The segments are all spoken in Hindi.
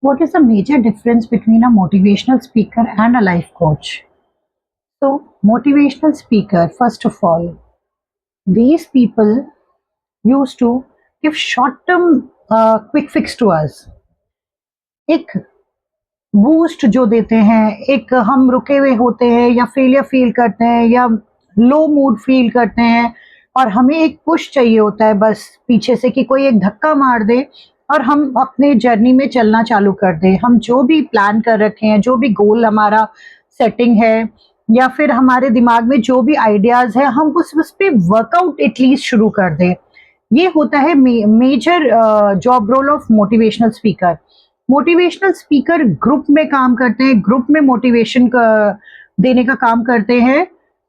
What is the major difference between a motivational speaker and a life coach? So, motivational speaker, first of all, these people used to give short term quick fix to us. एक बूस्ट जो देते हैं, एक हम रुके हुए होते हैं या फेलियर फील करते हैं या लो मूड फील करते हैं और हमें एक पुश चाहिए होता है बस पीछे से कि कोई एक धक्का मार दे और हम अपने जर्नी में चलना चालू कर दें। हम जो भी प्लान कर रखे हैं, जो भी गोल हमारा सेटिंग है या फिर हमारे दिमाग में जो भी आइडियाज है, हम उस पे वर्कआउट एटलीस्ट शुरू कर दें। ये होता है major job role of motivational speaker. Motivational speaker group में काम करते हैं, ग्रुप में मोटिवेशन देने का काम करते हैं,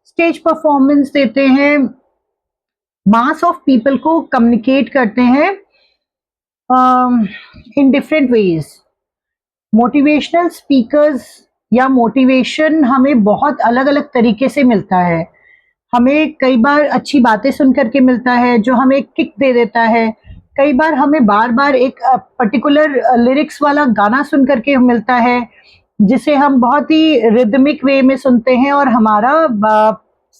स्टेज परफॉर्मेंस देते हैं, मास ऑफ पीपल को कम्युनिकेट करते हैं in different ways. Motivational speakers या मोटिवेशन हमें बहुत अलग अलग तरीके से मिलता है। हमें कई बार अच्छी बातें सुन करके मिलता है जो हमें किक दे देता है, कई बार हमें बार बार एक पर्टिकुलर लिरिक्स वाला गाना सुन करके मिलता है जिसे हम बहुत ही रिदमिक वे में सुनते हैं और हमारा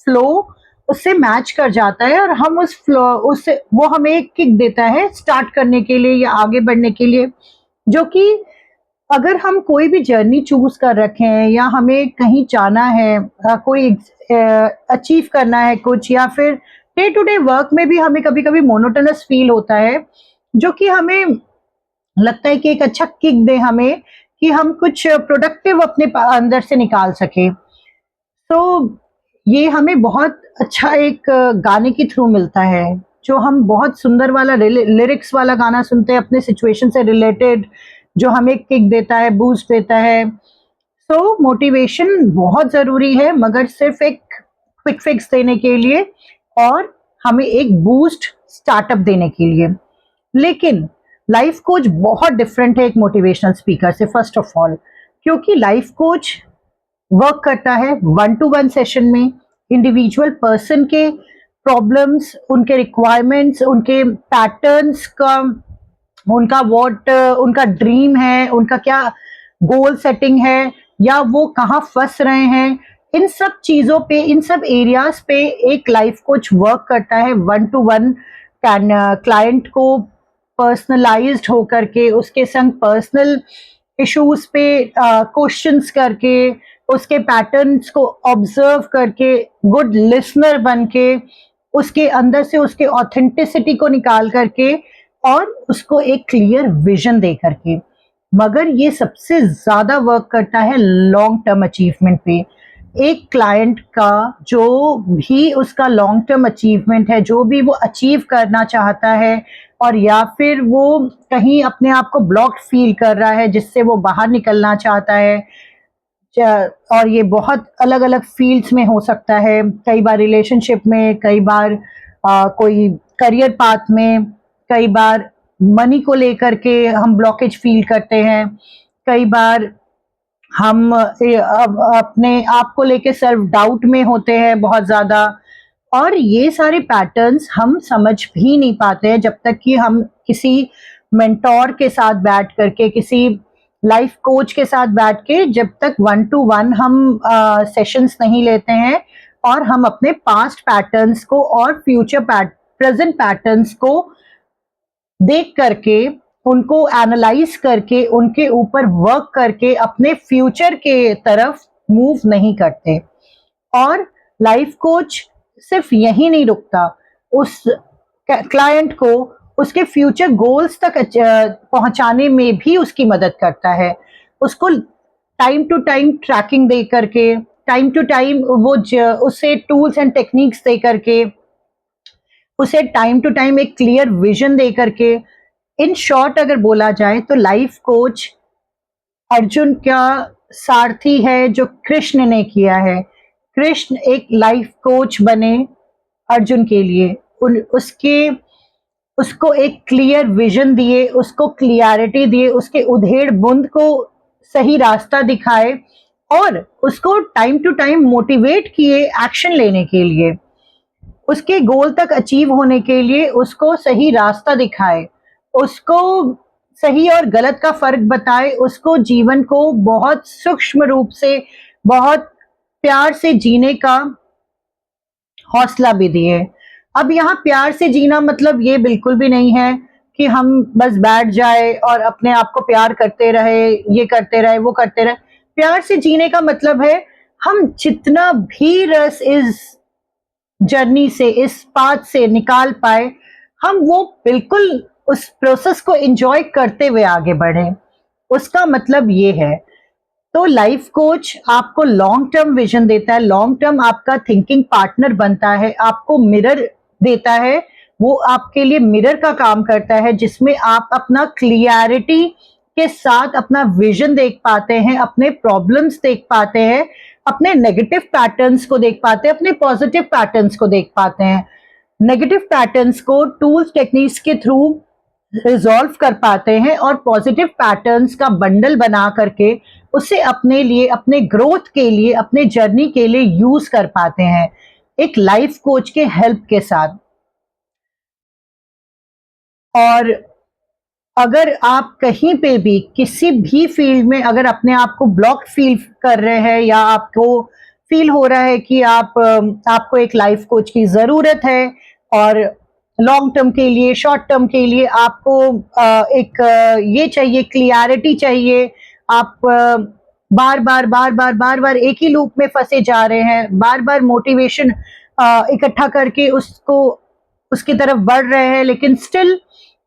फ्लो उससे मैच कर जाता है और हम उस फ्लो उससे वो हमें एक किक देता है स्टार्ट करने के लिए या आगे बढ़ने के लिए। जो कि अगर हम कोई भी जर्नी चूज कर रखे हैं या हमें कहीं जाना है, कोई अचीव करना है कुछ, या फिर डे टू डे वर्क में भी हमें कभी कभी मोनोटोनस फील होता है जो कि हमें लगता है कि एक अच्छा किक दे हमें कि हम कुछ प्रोडक्टिव अपने अंदर से निकाल सके। तो ये हमें बहुत अच्छा एक गाने के थ्रू मिलता है जो हम बहुत सुंदर वाला लिरिक्स वाला गाना सुनते हैं अपने सिचुएशन से रिलेटेड, जो हमें किक देता है, बूस्ट देता है। तो मोटिवेशन बहुत ज़रूरी है, मगर सिर्फ एक क्विक फिक्स देने के लिए और हमें एक बूस्ट स्टार्टअप देने के लिए। लेकिन लाइफ कोच बहुत डिफरेंट है एक मोटिवेशनल स्पीकर से। फर्स्ट ऑफ ऑल, क्योंकि लाइफ कोच वर्क करता है 1-to-1 सेशन में इंडिविजुअल पर्सन के प्रॉब्लम्स, उनके रिक्वायरमेंट्स, उनके पैटर्न्स का, उनका उनका ड्रीम है, उनका क्या गोल सेटिंग है, या वो कहाँ फंस रहे हैं, इन सब चीज़ों पे, इन सब एरियाज पे एक लाइफ कोच वर्क करता है 1-to-1 क्लाइंट को पर्सनलाइज्ड होकर के, उसके संग पर्सनल इश्यूज पे क्वेश्चंस करके, उसके पैटर्न्स को ऑब्जर्व करके, गुड लिसनर बन के, उसके अंदर से उसके ऑथेंटिसिटी को निकाल करके और उसको एक क्लियर विजन दे करके। मगर ये सबसे ज्यादा वर्क करता है लॉन्ग टर्म अचीवमेंट पे। एक क्लाइंट का जो भी उसका लॉन्ग टर्म अचीवमेंट है, जो भी वो अचीव करना चाहता है, और या फिर वो कहीं अपने आप को ब्लॉक्ड फील कर रहा है जिससे वो बाहर निकलना चाहता है, और ये बहुत अलग अलग फील्ड्स में हो सकता है, कई बार रिलेशनशिप में, कई बार कोई करियर पाथ में, कई बार मनी को लेकर के हम ब्लॉकेज फील करते हैं, कई बार हम अपने आप को लेके सेल्फ डाउट में होते हैं बहुत ज़्यादा। और ये सारे पैटर्न्स हम समझ भी नहीं पाते हैं जब तक कि हम किसी मेंटोर के साथ बैठ करके, किसी लाइफ कोच के साथ बैठ के, जब तक 1-to-1 हम सेशंस नहीं लेते हैं और हम अपने पास्ट पैटर्न्स को और प्रेजेंट पैटर्न्स को देख करके, उनको एनालाइज करके, उनके ऊपर वर्क करके अपने फ्यूचर के तरफ मूव नहीं करते। और लाइफ कोच सिर्फ यही नहीं रुकता, उस क्लाइंट को उसके फ्यूचर गोल्स तक पहुंचाने में भी उसकी मदद करता है। उसको टाइम टू टाइम ट्रैकिंग दे करके, टाइम टू टाइम वो उसे टूल्स एंड टेक्निक्स दे करके, उसे टाइम टू टाइम एक क्लियर विजन दे करके। इन शॉर्ट अगर बोला जाए तो लाइफ कोच अर्जुन का सारथी है जो कृष्ण ने किया है। कृष्ण एक लाइफ कोच बने अर्जुन के लिए, उसको एक क्लियर विजन दिए, उसको क्लियरिटी दिए, उसके उधेड़ बुंद को सही रास्ता दिखाए और उसको टाइम टू टाइम मोटिवेट किए एक्शन लेने के लिए, उसके गोल तक अचीव होने के लिए उसको सही रास्ता दिखाए, उसको सही और गलत का फर्क बताए, उसको जीवन को बहुत सूक्ष्म रूप से, बहुत प्यार से जीने का हौसला भी दिए। अब यहाँ प्यार से जीना मतलब ये बिल्कुल भी नहीं है कि हम बस बैठ जाए और अपने आप को प्यार करते रहे, ये करते रहे, वो करते रहे। प्यार से जीने का मतलब है हम जितना भी रस इस जर्नी से, इस पाथ से निकाल पाए, हम वो बिल्कुल उस प्रोसेस को एंजॉय करते हुए आगे बढ़े। उसका मतलब ये है। तो लाइफ कोच आपको लॉन्ग टर्म विजन देता है, लॉन्ग टर्म आपका थिंकिंग पार्टनर बनता है, आपको मिरर देता है, वो आपके लिए मिरर का काम करता है, जिसमें आप अपना क्लियरिटी के साथ अपना विजन देख पाते हैं, अपने प्रॉब्लम्स देख पाते हैं, अपने नेगेटिव पैटर्न्स को देख पाते हैं, अपने पॉजिटिव पैटर्न्स को देख पाते हैं। नेगेटिव पैटर्न्स को टूल्स टेक्निक्स के थ्रू रिजॉल्व कर पाते हैं और पॉजिटिव पैटर्न्स का बंडल बना करके उसे अपने लिए, अपने ग्रोथ के लिए, अपने जर्नी के लिए यूज कर पाते हैं एक लाइफ कोच के हेल्प के साथ। और अगर आप कहीं पे भी किसी भी फील्ड में अगर अपने आप को ब्लॉक फील कर रहे हैं, या आपको फील हो रहा है कि आपको एक लाइफ कोच की जरूरत है, और लॉन्ग टर्म के लिए, शॉर्ट टर्म के लिए आपको ये चाहिए, क्लियरिटी चाहिए, आप बार बार एक ही लूप में फंसे जा रहे हैं, बार बार मोटिवेशन इकट्ठा करके उसकी तरफ बढ़ रहे हैं, लेकिन स्टिल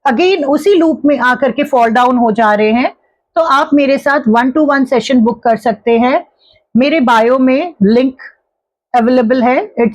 अगेन उसी लूप में आकर के फॉल डाउन हो जा रहे हैं, तो आप मेरे साथ 1-to-1 सेशन बुक कर सकते हैं। मेरे बायो में लिंक अवेलेबल है, इट्स